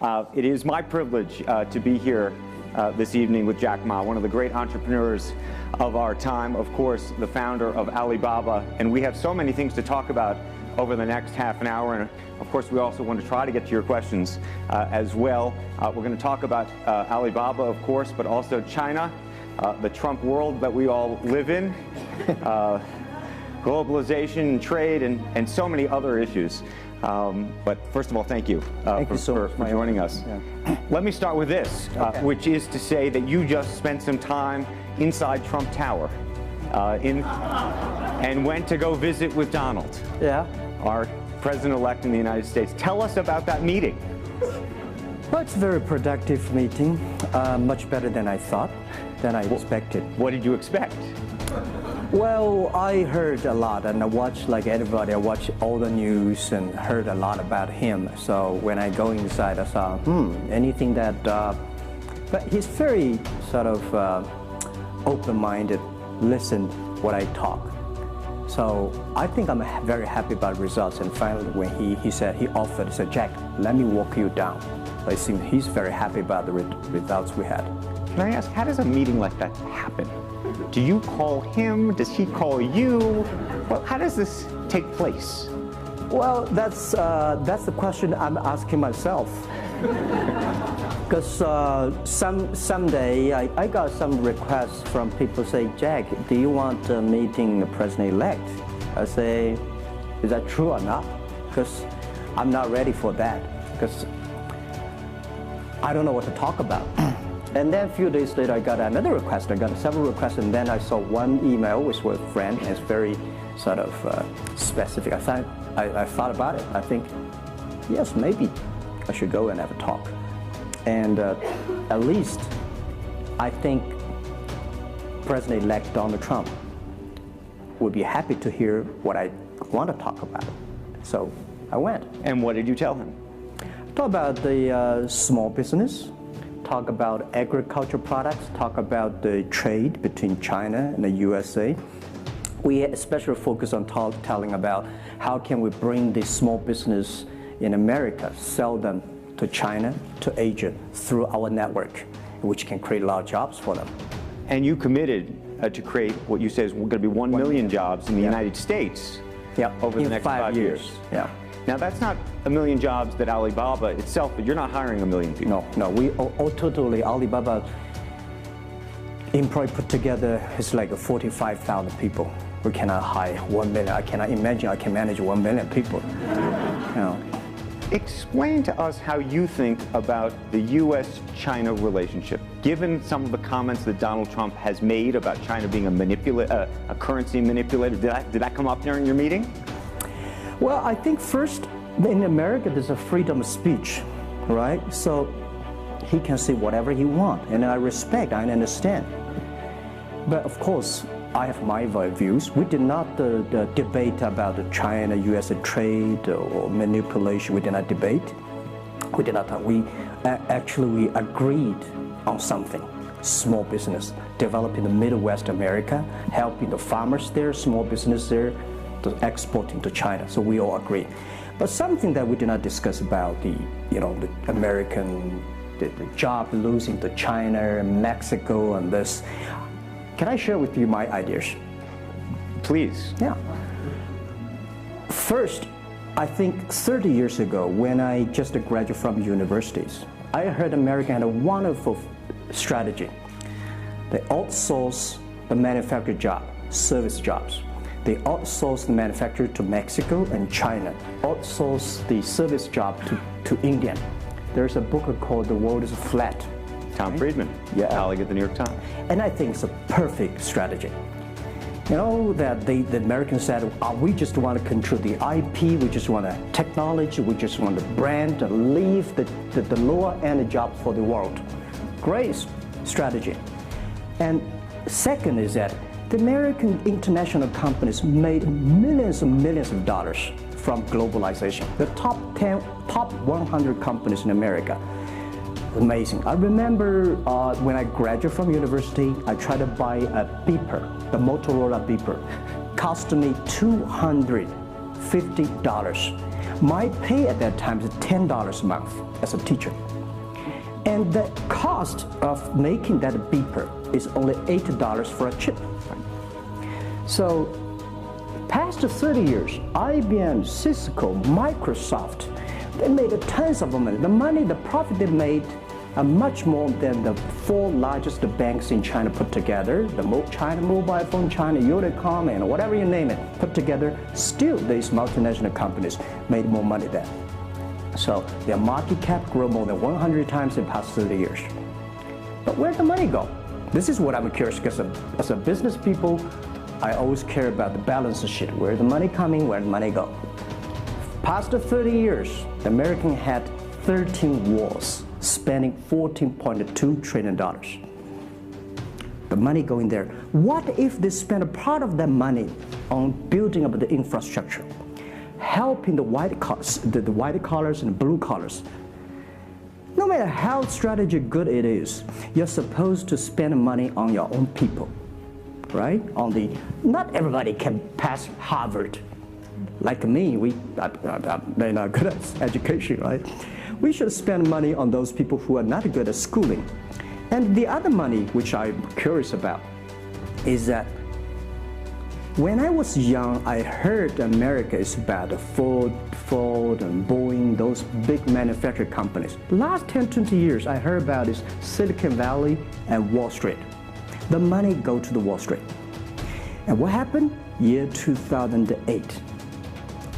It is my privilege to be here this evening with Jack Ma, one of the great entrepreneurs of our time, of course, the founder of Alibaba. And we have so many things to talk about over the next half an hour. And of course, we also want to try to get to your questions as well. We're going to talk about Alibaba, of course, but also China, the Trump world that we all live in, globalization, trade, and so many other issues. But first of all, thank you for joining us. Yeah. Let me start with this, which is to say that you just spent some time inside Trump Tower and went to go visit with Donald, our president-elect in the United States. Tell us about that meeting. Well, it's a very productive meeting, much better than I thought, than I expected. What did you expect? Well, I heard a lot, and I watched, like everybody, I watched all the news and heard a lot about him. So when I go inside, I saw, anything that, but he's very sort of open-minded, listen what I talk. So I think I'm very happy about results. And finally, when he said, he said, Jack, let me walk you down. I think he's very happy about the results we had. Can I ask, how does a meeting like that happen? Do you call him? Does he call you? Well, how does this take place? Well, that's the question I'm asking myself. Because someday I got some requests from people say, Jack, do you want a meeting the president-elect? I say, is that true or not? Because I'm not ready for that. Because I don't know what to talk about. And then a few days later, I got another request. I got several requests, and then I saw one email with a friend, and it's very sort of specific. I thought about it. I think, yes, maybe I should go and have a talk. And at least I think President-elect Donald Trump would be happy to hear what I want to talk about. So I went. And what did you tell him? Talk about the small business. Talk about agriculture products, talk about the trade between China and the USA. We especially focus on telling about how can we bring the small business in America, sell them to China, to Asia, through our network, which can create a lot of jobs for them. And you committed to create what you say is going to be 1 million jobs in the United States over the next 5 years. Yeah. Now, that's not 1 million jobs that Alibaba itself, but you're not hiring 1 million people. No, we all totally, Alibaba employee put together is like 45,000 people. We cannot hire 1 million. I cannot imagine I can manage 1 million people. You know. Explain to us how you think about the U.S.-China relationship, given some of the comments that Donald Trump has made about China being a currency manipulator. Did that come up during your meeting? Well, I think first, in America, there's a freedom of speech, right? So he can say whatever he wants, and I respect, I understand. But of course, I have my views. We did not debate about the China-US trade or manipulation. We did not debate. We did not. We agreed on something. Small business, developing the Midwest America, helping the farmers there, small business there, exporting to China. So we all agree. But something that we did not discuss about the American, the job losing to China, Mexico, and this. Can I share with you my ideas? Please. Yeah. First, I think 30 years ago, when I just graduated from universities, I heard America had a wonderful strategy. They outsource the manufacturing job, service jobs. They outsource the manufacturer to Mexico and China, outsource the service job to India. There's a book called The World is Flat. Tom Friedman, colleague at the New York Times. And I think it's a perfect strategy. You know, that the Americans said, we just want to control the IP, we just want technology, we just want the brand, and leave the lower end jobs for the world. Great strategy. And second is that the American international companies made millions and millions of dollars from globalization. The top 100 companies in America. Amazing. I remember when I graduated from university, I tried to buy a beeper, the Motorola beeper. Cost me $250. My pay at that time is $10 a month as a teacher. And the cost of making that beeper is only $8 for a chip. So, past 30 years, IBM, Cisco, Microsoft, they made tons of money. The profit they made are much more than the 4 largest banks in China put together, the China Mobile Phone, China Unicom, and whatever you name it, put together. Still, these multinational companies made more money than. So their market cap grew more than 100 times in the past 30 years. But where'd the money go? This is what I'm curious, because as a business people, I always care about the balance sheet. Where the money coming, where the money go. Past 30 years, the American had 13 wars, spending $14.2 trillion. The money going there. What if they spend a part of that money on building up the infrastructure, helping the white collars, the white collars and the blue collars? No matter how strategy good it is, you're supposed to spend money on your own people, right? Not everybody can pass Harvard. Like me, they're not good at education, right? We should spend money on those people who are not good at schooling. And the other money, which I'm curious about, is that when I was young, I heard America is about Ford and Boeing, those big manufacturing companies. Last 10, 20 years, I heard about is Silicon Valley and Wall Street. The money go to the Wall Street. And what happened? Year 2008.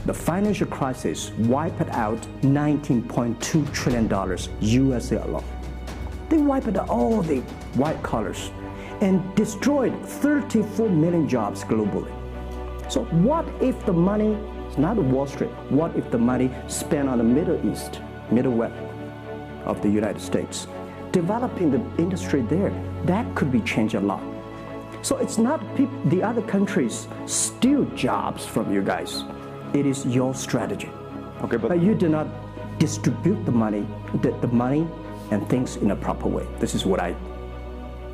The financial crisis wiped out $19.2 trillion USA alone. They wiped out all the white collars and destroyed 34 million jobs globally. So what if the money is not Wall Street? What if the money spent on the Middle East, Middlewest of the United States, developing the industry there? That could be changed a lot. So it's not the other countries steal jobs from you guys. It is your strategy. Okay, but you do not distribute the money and things in a proper way. This is what I.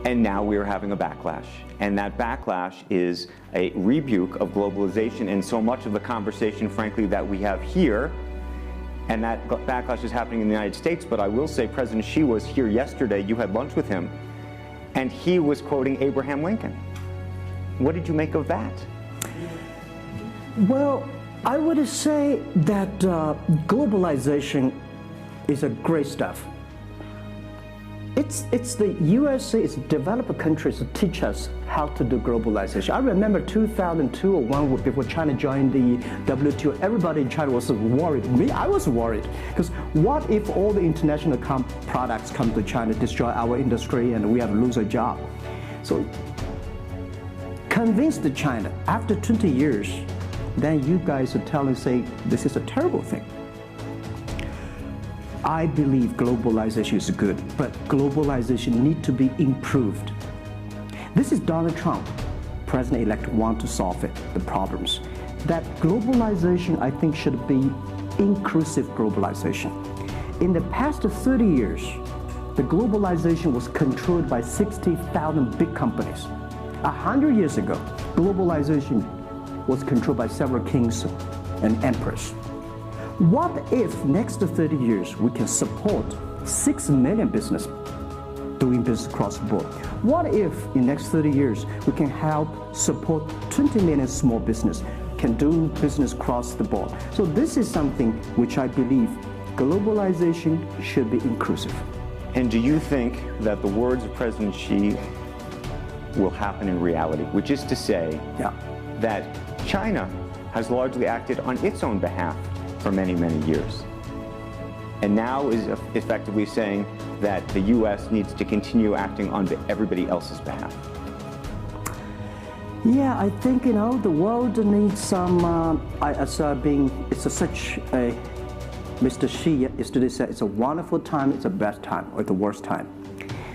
And now we are having a backlash. And that backlash is a rebuke of globalization, and so much of the conversation, frankly, that we have here, and that backlash is happening in the United States. But I will say President Xi was here yesterday. You had lunch with him, and he was quoting Abraham Lincoln. What did you make of that? Well, I would say that globalization is a great stuff. It's the USA, it's developed countries to teach us how to do globalization. I remember 2002 or 2001, before China joined the WTO, everybody in China was worried. Me, I was worried. Because what if all the international products come to China, destroy our industry, and we have to lose a job? So, convince China, after 20 years, then you guys are say, this is a terrible thing. I believe globalization is good, but globalization needs to be improved. This is Donald Trump, President-elect, want to solve it, the problems. That globalization, I think, should be inclusive globalization. In the past 30 years, the globalization was controlled by 60,000 big companies. 100 years ago, globalization was controlled by several kings and emperors. What if next 30 years we can support 6 million business doing business across the board? What if in next 30 years we can help support 20 million small business can do business across the board? So this is something which I believe globalization should be inclusive. And do you think that the words of President Xi will happen in reality, which is to say that China has largely acted on its own behalf for many, many years, and now is effectively saying that the U.S. needs to continue acting on everybody else's behalf? Yeah, I think, the world needs some, Mr. Xi yesterday said, it's a wonderful time, it's a best time, or the worst time.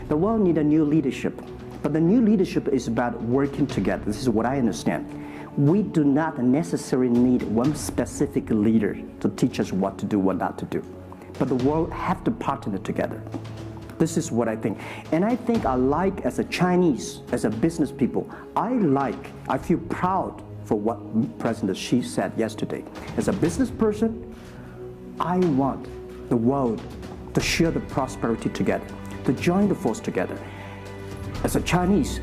The world needs a new leadership, but the new leadership is about working together. This is what I understand. We do not necessarily need one specific leader to teach us what to do, what not to do. But the world have to partner together. This is what I think. And I think as a Chinese, as a business people, I feel proud for what President Xi said yesterday. As a business person, I want the world to share the prosperity together, to join the force together. As a Chinese,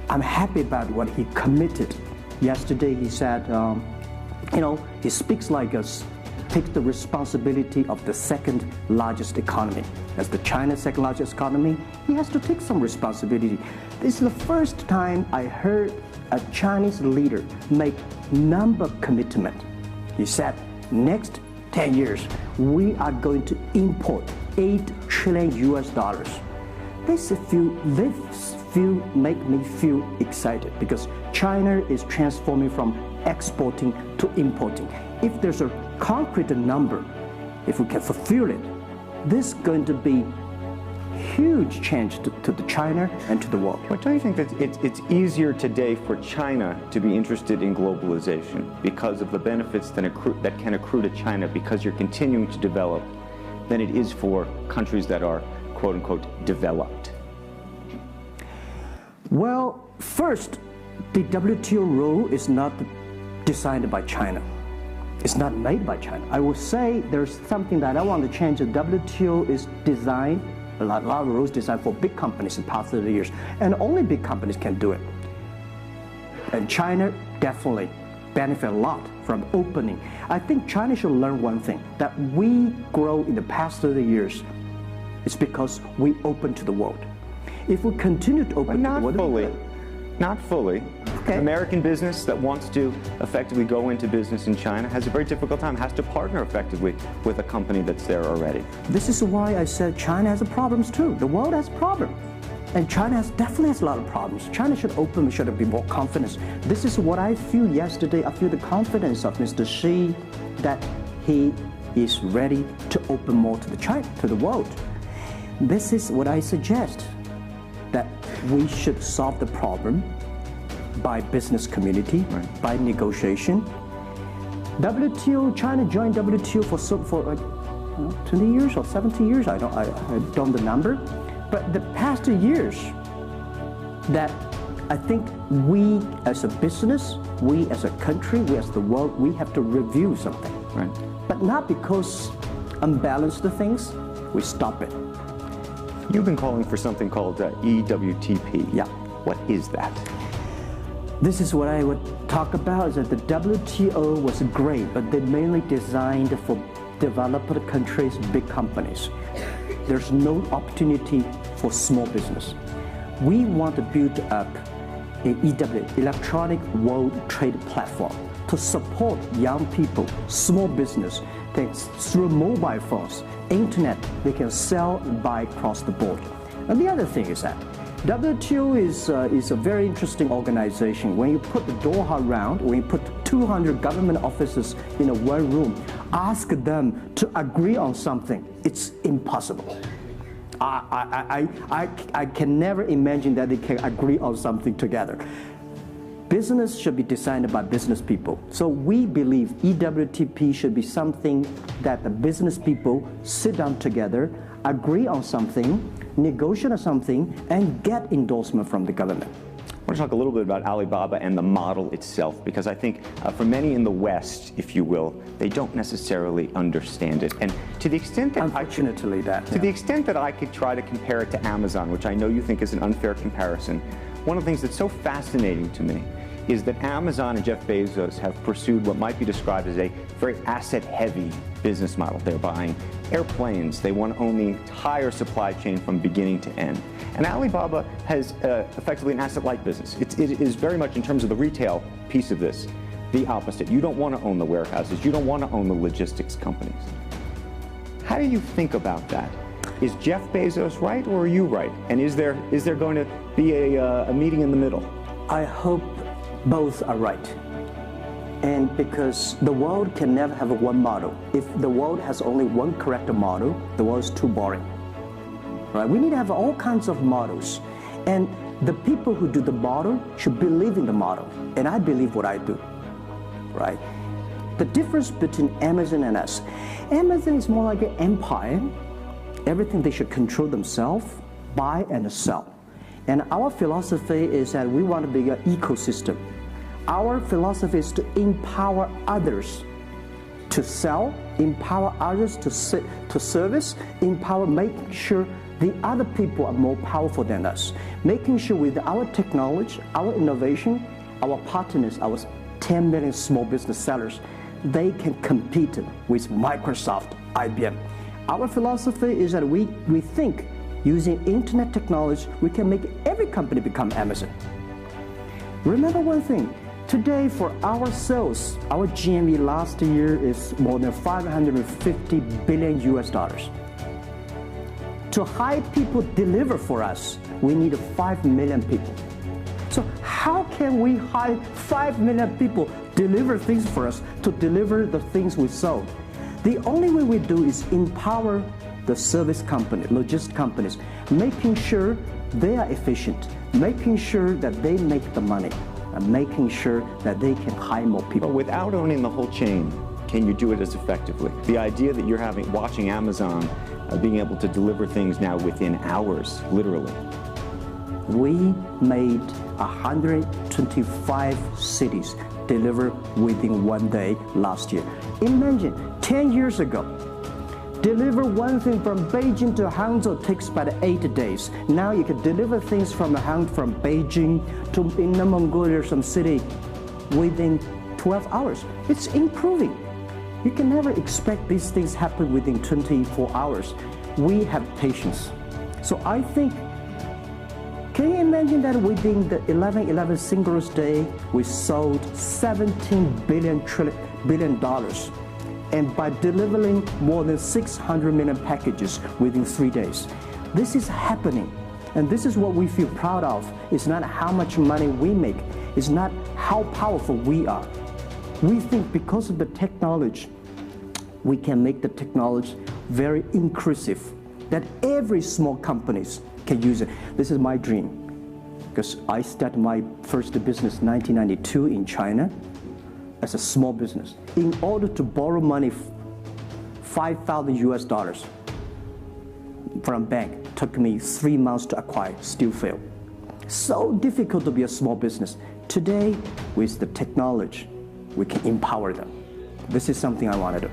I'm happy about what he committed. Yesterday he said, he speaks like us, takes the responsibility of the second largest economy. As the China's second largest economy, he has to take some responsibility. This is the first time I heard a Chinese leader make number commitment. He said, next 10 years, we are going to import $8 trillion US. This make me feel excited because China is transforming from exporting to importing. If there's a concrete number, if we can fulfill it, this is going to be huge change to the China and to the world. But don't you think that it's easier today for China to be interested in globalization because of the benefits that can accrue to China because you're continuing to develop than it is for countries that are quote-unquote developed? Well, first, the WTO rule is not designed by China. It's not made by China. I will say there's something that I want to change. The WTO is designed, a lot of rules designed for big companies in the past 30 years, and only big companies can do it. And China definitely benefit a lot from opening. I think China should learn one thing, that we grow in the past 30 years. It's because we open to the world. If we continue to open to the world, not fully. Okay. American business that wants to effectively go into business in China has a very difficult time, has to partner effectively with a company that's there already. This is why I said China has problems too. The world has problems. And China definitely has a lot of problems. China should open, should be more confidence. This is what I feel yesterday. I feel the confidence of Mr. Xi that he is ready to open more to the world. This is what I suggest, that we should solve the problem by business community, right, by negotiation. WTO, China joined WTO for 20 years or 70 years, I don't know the number. But the past 2 years, that I think we as a business, we as a country, we as the world, we have to review something. Right. But not because unbalance the things, we stop it. You've been calling for something called EWTP. Yeah. What is that? This is what I would talk about, is that the WTO was great, but they mainly designed for developed countries, big companies. There's no opportunity for small business. We want to build up an EW, Electronic World Trade Platform, to support young people, small business, that through mobile phones, internet, they can sell and buy across the board. And the other thing is that WTO is a very interesting organization. When you put the Doha round, when you put 200 government officers in one room, ask them to agree on something, it's impossible. I can never imagine that they can agree on something together. Business should be designed by business people. So we believe EWTP should be something that the business people sit down together, agree on something, negotiate on something, and get endorsement from the government. I want to talk a little bit about Alibaba and the model itself, because I think for many in the West, if you will, they don't necessarily understand it. And to the extent that the extent that I could try to compare it to Amazon, which I know you think is an unfair comparison, one of the things that's so fascinating to me is that Amazon and Jeff Bezos have pursued what might be described as a very asset-heavy business model. They're buying airplanes. They want to own the entire supply chain from beginning to end. And Alibaba has effectively an asset-light business. It is very much, in terms of the retail piece of this, the opposite. You don't want to own the warehouses. You don't want to own the logistics companies. How do you think about that? Is Jeff Bezos right, or are you right? And is there going to be a meeting in the middle? I hope both are right. And because the world can never have one model. If the world has only one correct model, the world is too boring. Right? We need to have all kinds of models. And the people who do the model should believe in the model. And I believe what I do. Right? The difference between Amazon and us. Amazon is more like an empire. Everything they should control themselves, buy and sell. And our philosophy is that we want to be an ecosystem. Our philosophy is to empower others to sell, empower others to service, empower, making sure the other people are more powerful than us, making sure with our technology, our innovation, our partners, our 10 million small business sellers, they can compete with Microsoft, IBM. Our philosophy is that we think using internet technology, we can make every company become Amazon. Remember one thing, today for our sales, our GMV last year is more than 550 billion US dollars. To hire people deliver for us, we need 5 million people. So how can we hire 5 million people deliver things for us to deliver the things we sold? The only way we do is empower the service company, logistics companies, making sure they are efficient, making sure that they make the money, and making sure that they can hire more people. But without owning the whole chain, can you do it as effectively? The idea that you're watching Amazon being able to deliver things now within hours, literally. We made 125 cities deliver within 1 day last year. Imagine 10 years ago, deliver one thing from Beijing to Hangzhou takes about 8 days. Now you can deliver things from Beijing to Inner Mongolia or some city within 12 hours. It's improving. You can never expect these things happen within 24 hours. We have patience. So I think, can you imagine that within the 11/11 Singles Day, we sold $17 billion. And by delivering more than 600 million packages within 3 days. This is happening. And this is what we feel proud of. It's not how much money we make. It's not how powerful we are. We think because of the technology, we can make the technology very inclusive, that every small companies can use it. This is my dream, because I started my first business in 1992 in China as a small business. In order to borrow money, 5,000 US dollars from a bank, took me 3 months to acquire, still failed. So difficult to be a small business. Today, with the technology, we can empower them. This is something I want to do.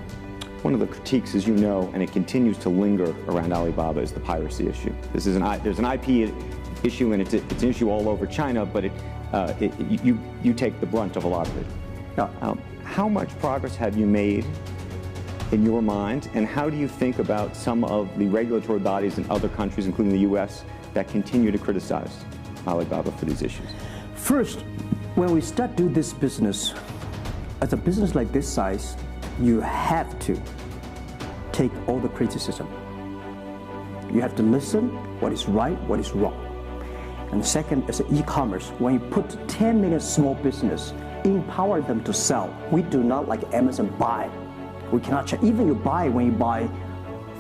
One of the critiques, as you know, and it continues to linger around Alibaba, is the piracy issue. There's an IP issue, and it's an issue all over China, but you take the brunt of a lot of it. How much progress have you made in your mind, and how do you think about some of the regulatory bodies in other countries, including the US, that continue to criticize Alibaba for these issues? First, when we start do this business, as a business like this size, you have to take all the criticism. You have to listen what is right, what is wrong. And second, as an e-commerce, when you put 10 million small business, empower them to sell. We do not like Amazon buy. We cannot check. Even when you buy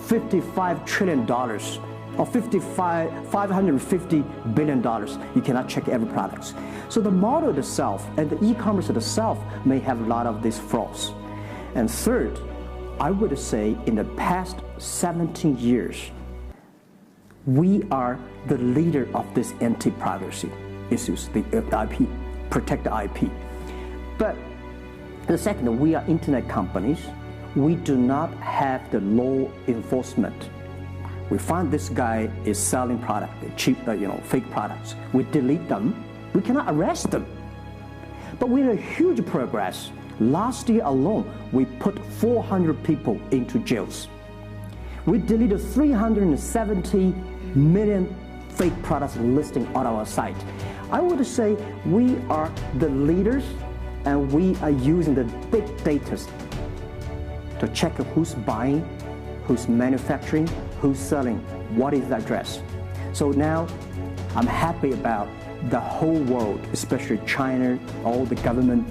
$55 trillion or $550 billion, you cannot check every product. So the model itself and the e-commerce itself may have a lot of these flaws. And third, I would say in the past 17 years, we are the leader of this anti-privacy issues, the IP, protect the IP. But the second, we are internet companies. We do not have the law enforcement. We find this guy is selling product, cheap, fake products. We delete them. We cannot arrest them. But we had a huge progress. Last year alone, we put 400 people into jails. We deleted 370 million fake products listing on our site. I would say we are the leaders, and we are using the big data to check who's buying, who's manufacturing, who's selling, what is the address. So now I'm happy about the whole world, especially China, all the government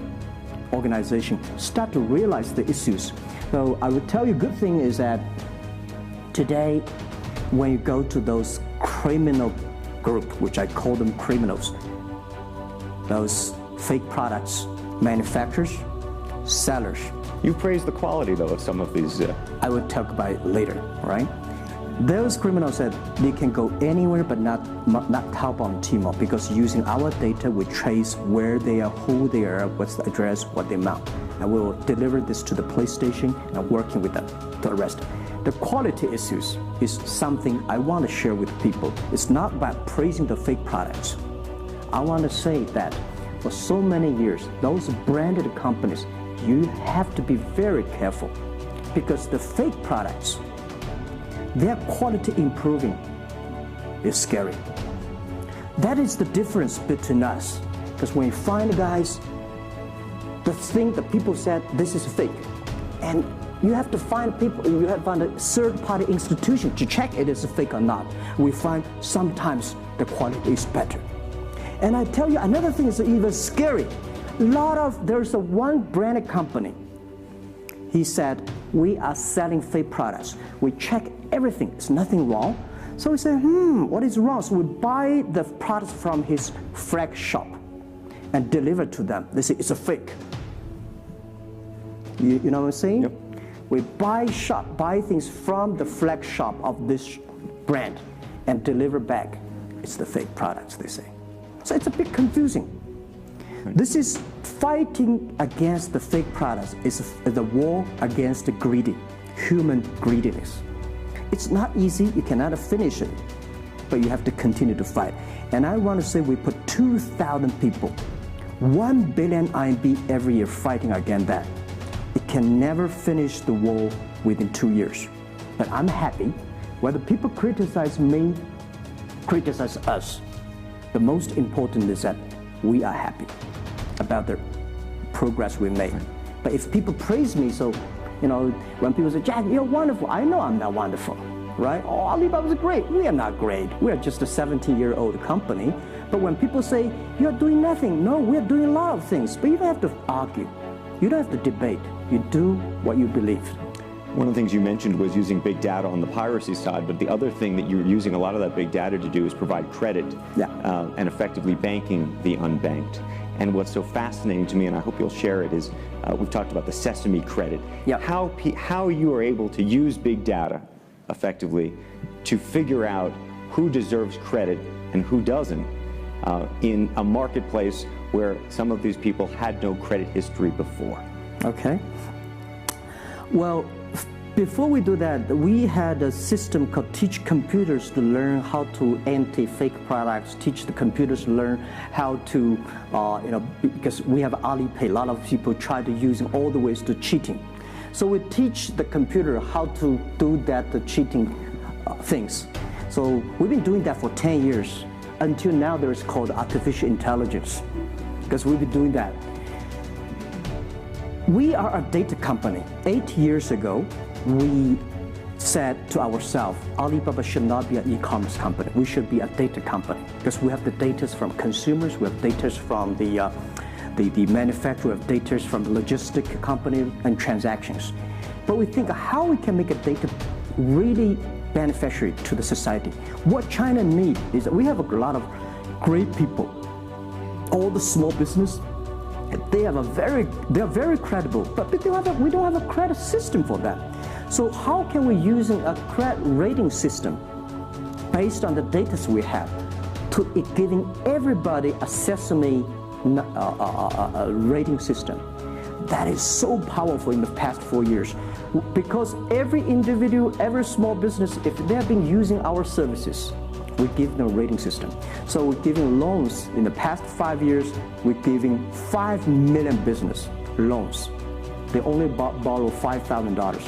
organizations start to realize the issues. So I would tell you, good thing is that today, when you go to those criminal group, which I call them criminals, those fake products, manufacturers, sellers. You praised the quality, though, of some of these. I will talk about it later, right? Those criminals said they can go anywhere but not Taobao and Tmall, because using our data, we trace where they are, who they are, what's the address, what they amount. And we will deliver this to the police station and working with them to arrest them. The quality issues is something I want to share with people. It's not about praising the fake products. I want to say that for so many years, those branded companies, you have to be very careful, because the fake products, their quality improving is scary. That is the difference between us. Because when you find guys, the thing that people said, this is fake. And you have to find people, you have to find a third-party institution to check it is fake or not. We find sometimes the quality is better. And I tell you, another thing is even scary. There's one branded company. He said, we are selling fake products. We check everything, there's nothing wrong. So we say, what is wrong? So we buy the products from his flag shop and deliver to them. They say, it's a fake. You know what I'm saying? Yep. We buy things from the flag shop of this brand and deliver back. It's the fake products, they say. So it's a bit confusing. This is fighting against the fake products. It's the war against the human greediness. It's not easy, you cannot finish it, but you have to continue to fight. And I want to say we put 2,000 people, 1 billion RMB every year fighting against that. It can never finish the war within 2 years. But I'm happy, whether people criticize me, criticize us, the most important is that we are happy about the progress we made. But if people praise me, so, when people say, Jack, you're wonderful, I know I'm not wonderful, right? Oh, Alibaba's great. We are not great. We are just a 17-year-old company. But when people say, you're doing nothing, no, we're doing a lot of things. But you don't have to argue. You don't have to debate. You do what you believe. One of the things you mentioned was using big data on the piracy side, but the other thing that you're using a lot of that big data to do is provide credit and effectively banking the unbanked. And what's so fascinating to me, and I hope you'll share it, is we've talked about the Sesame credit. Yep. How you are able to use big data effectively to figure out who deserves credit and who doesn't in a marketplace where some of these people had no credit history before. Okay. Well, before we do that, we had a system called Teach Computers to learn how to anti-fake products, teach the computers to learn how to, because we have Alipay, a lot of people try to use all the ways to cheating. So we teach the computer how to do that, the cheating things. So we've been doing that for 10 years. Until now, there is called artificial intelligence, because we've been doing that. We are a data company. 8 years ago, we said to ourselves, Alibaba should not be an e-commerce company. We should be a data company, because we have the data from consumers, we have data from the manufacturer, we have data from the logistic company and transactions. But we think how we can make a data really beneficiary to the society. What China needs is that we have a lot of great people. All the small business, they are very credible, but we don't have a credit system for that. So how can we use a credit rating system based on the data we have to giving everybody a Sesame rating system? That is so powerful in the past 4 years, because every individual, every small business, if they have been using our services, we give them a rating system. So we're giving loans. In the past 5 years, we're giving 5 million business loans. They only borrow $5,000.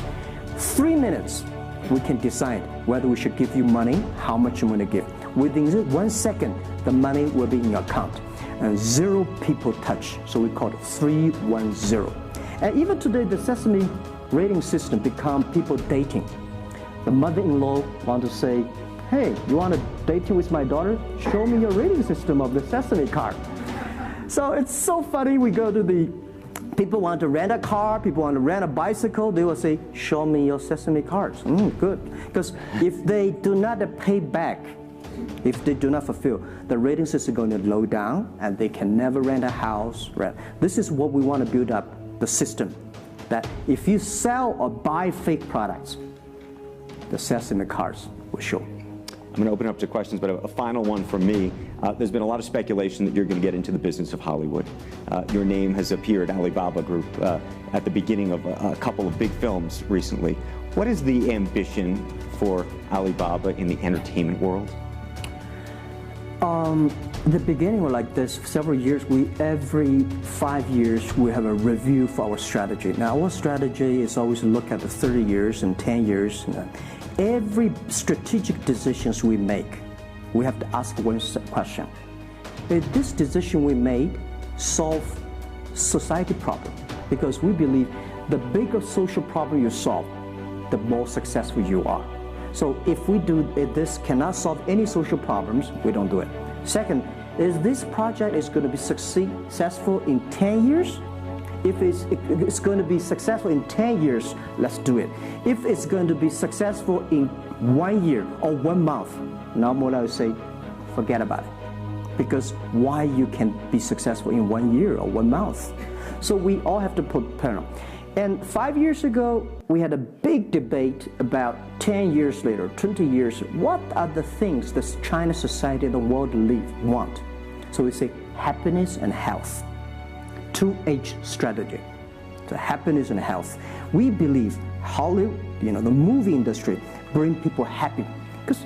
3 minutes, we can decide whether we should give you money, how much you want to give. Within 1 second, the money will be in your account. And 0 people touch, so we call it 310. And even today, the Sesame rating system become people dating. The mother-in-law want to say, hey, you want to date with my daughter? Show me your rating system of the Sesame card. So it's so funny. We go to people want to rent a car, people want to rent a bicycle, they will say, show me your Sesame cards. Good. Because if they do not pay back, if they do not fulfill, the rating system is going to low down and they can never rent a house. This is what we want to build up, the system. That if you sell or buy fake products, the Sesame cards for sure. I'm going to open it up to questions, but a final one from me. There's been a lot of speculation that you're going to get into the business of Hollywood. Your name has appeared, Alibaba Group, at the beginning of a couple of big films recently. What is the ambition for Alibaba in the entertainment world? The beginning was like this. Several years, every 5 years, we have a review for our strategy. Now, our strategy is always look at the 30 years and 10 years. Every strategic decisions we make, we have to ask one question. Did this decision we made solve society problem? Because we believe the bigger social problem you solve, the more successful you are. So if this cannot solve any social problems, we don't do it. Second, is this project is going to be successful in 10 years? If it's going to be successful in 10 years, let's do it. If it's going to be successful in 1 year or 1 month, normally I would say, forget about it. Because why you can be successful in 1 year or 1 month? So we all have to put pen on. And 5 years ago, we had a big debate about 10 years later, 20 years, what are the things that China society and the world want? So we say happiness and health. 2H strategy. So happiness and health. We believe Hollywood, the movie industry, bring people happy. Because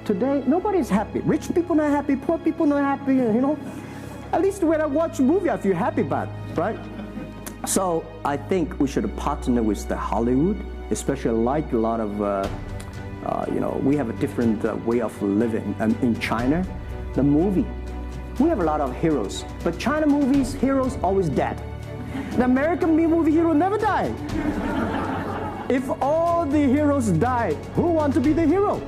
today, nobody is happy. Rich people not happy, poor people not happy, At least when I watch a movie, I feel happy about it, right? So I think we should partner with the Hollywood, especially like a lot of, we have a different way of living. In China, the movie, we have a lot of heroes, but China movies, heroes always dead. The American movie hero never die. If all the heroes die, who want to be the hero?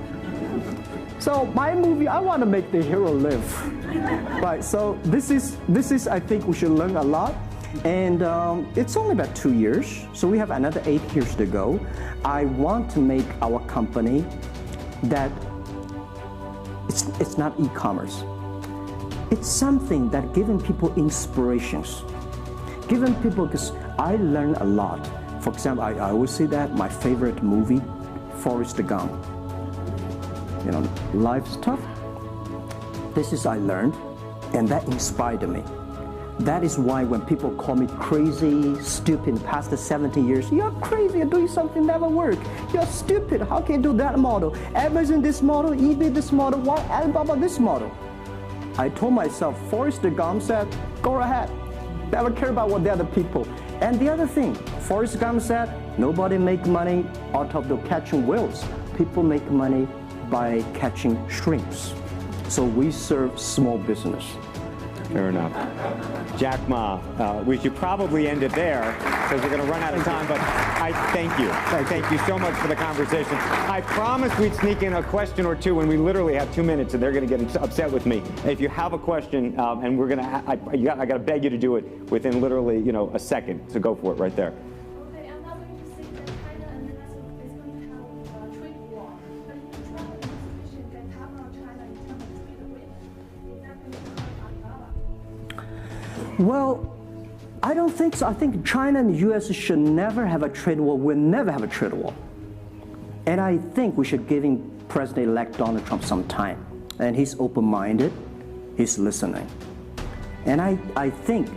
So my movie, I want to make the hero live. Right, so this is, I think we should learn a lot. And it's only about 2 years, so we have another 8 years to go. I want to make our company that it's not e-commerce. It's something that giving people inspirations, giving people, because I learn a lot. For example, I always say that my favorite movie, Forrest Gump. Life's tough. This is I learned, and that inspired me. That is why when people call me crazy, stupid, past the 70 years, you're crazy, you're doing something never work. You're stupid, how can you do that model? Amazon this model, eBay this model, why Alibaba this model? I told myself, Forrest Gump said, go ahead. Never care about what the other people. And the other thing, Forrest Gump said, nobody make money out of the catching whales. People make money by catching shrimps. So we serve small business. Fair enough. Jack Ma, we should probably end it there because we're going to run out of time, but I thank you. I thank you so much for the conversation. I promised we'd sneak in a question or two, and we literally have 2 minutes, and they're going to get upset with me. If you have a question, and we're going to, I got to beg you to do it within literally, a second. So go for it right there. Okay, I'm not going to say that China and the rest of is going to have a trade war, but if the Trump administration can cover China in terms of trade agreement, is that going to hurt Alibaba? Well, I don't think so. I think China and the U.S. should never have a trade war. We'll never have a trade war. And I think we should give President-elect Donald Trump some time. And he's open-minded. He's listening. And I think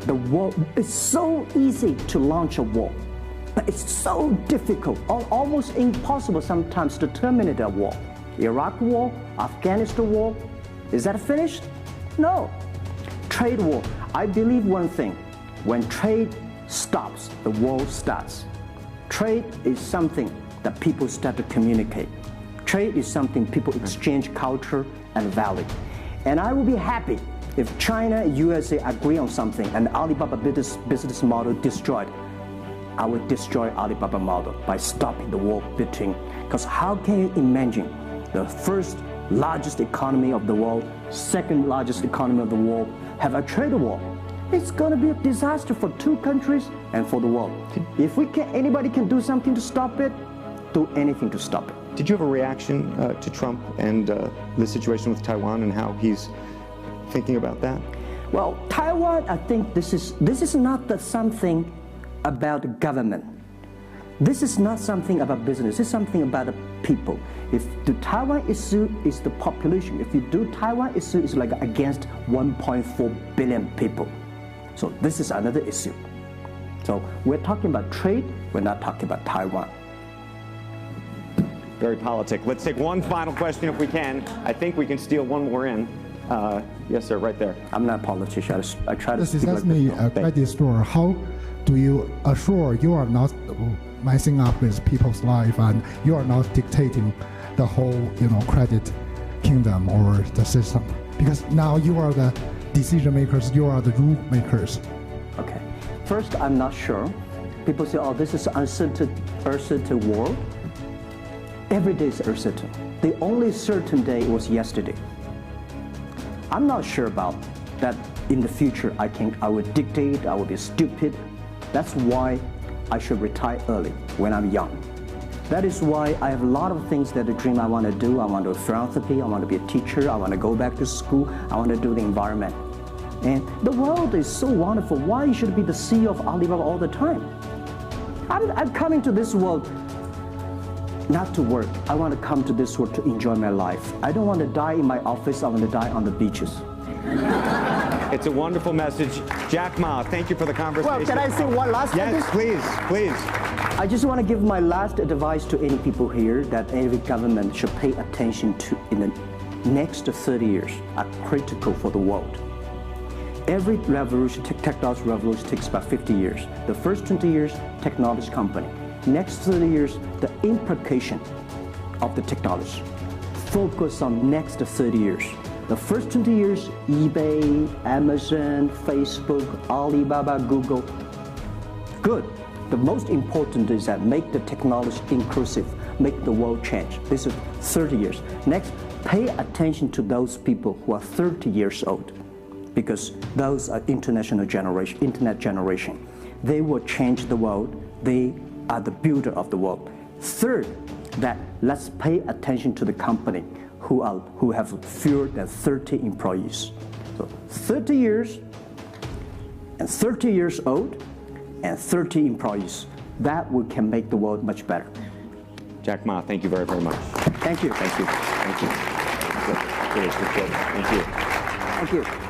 the war, it's so easy to launch a war. But it's so difficult, almost impossible sometimes to terminate a war. Iraq war, Afghanistan war, is that finished? No. Trade war. I believe one thing, when trade stops, the world starts. Trade is something that people start to communicate. Trade is something people exchange culture and value. And I will be happy if China and USA agree on something and Alibaba business model destroyed. I will destroy Alibaba model by stopping the war between. Because how can you imagine the first largest economy of the world, second largest economy of the world, have a trade war? It's going to be a disaster for two countries and for the world. If anybody can do something to stop it, do anything to stop it. Did you have a reaction to Trump and the situation with Taiwan and how he's thinking about that? Well, Taiwan, I think this is not something about government. This is not something about business, it's something about the people. If the Taiwan issue is the population, if you do Taiwan issue, it's like against 1.4 billion people. So this is another issue. So we're talking about trade, we're not talking about Taiwan. Very politic. Let's take one final question if we can. I think we can steal one more in. Yes, sir, right there. I'm not a politician, I try to This speak is like me, this. a credit store. How do you assure you are not messing up with people's life and you are not dictating the whole, credit kingdom or the system? Because now you are the decision makers, you are the rule makers. Okay. First, I'm not sure. People say, oh, this is uncertain world. Every day is uncertain. The only certain day was yesterday. I'm not sure about that in the future I would dictate, I would be stupid. That's why I should retire early when I'm young. That is why I have a lot of things that I dream I want to do. I want to do philanthropy, I want to be a teacher, I want to go back to school, I want to do the environment. And the world is so wonderful. Why should I be the CEO of Alibaba all the time? I'm coming to this world not to work. I want to come to this world to enjoy my life. I don't want to die in my office, I want to die on the beaches. It's a wonderful message. Jack Ma, thank you for the conversation. Well, can I say one last thing? Yes, please, please. I just want to give my last advice to any people here that every government should pay attention to in the next 30 years are critical for the world. Every revolution, technology revolution takes about 50 years. The first 20 years, technology company. Next 30 years, the implication of the technology. Focus on next 30 years. The first 20 years, eBay, Amazon, Facebook, Alibaba, Google. Good. The most important is that make the technology inclusive, make the world change. This is 30 years. Next, pay attention to those people who are 30 years old, because those are internet generation. They will change the world. They are the builder of the world. Third, that let's pay attention to the company who have fewer than 30 employees. So 30 years and 30 years old and 30 employees. That can make the world much better. Jack Ma, thank you very, very much. Thank you. Thank you. Thank you. Really appreciate it. Thank you. Thank you.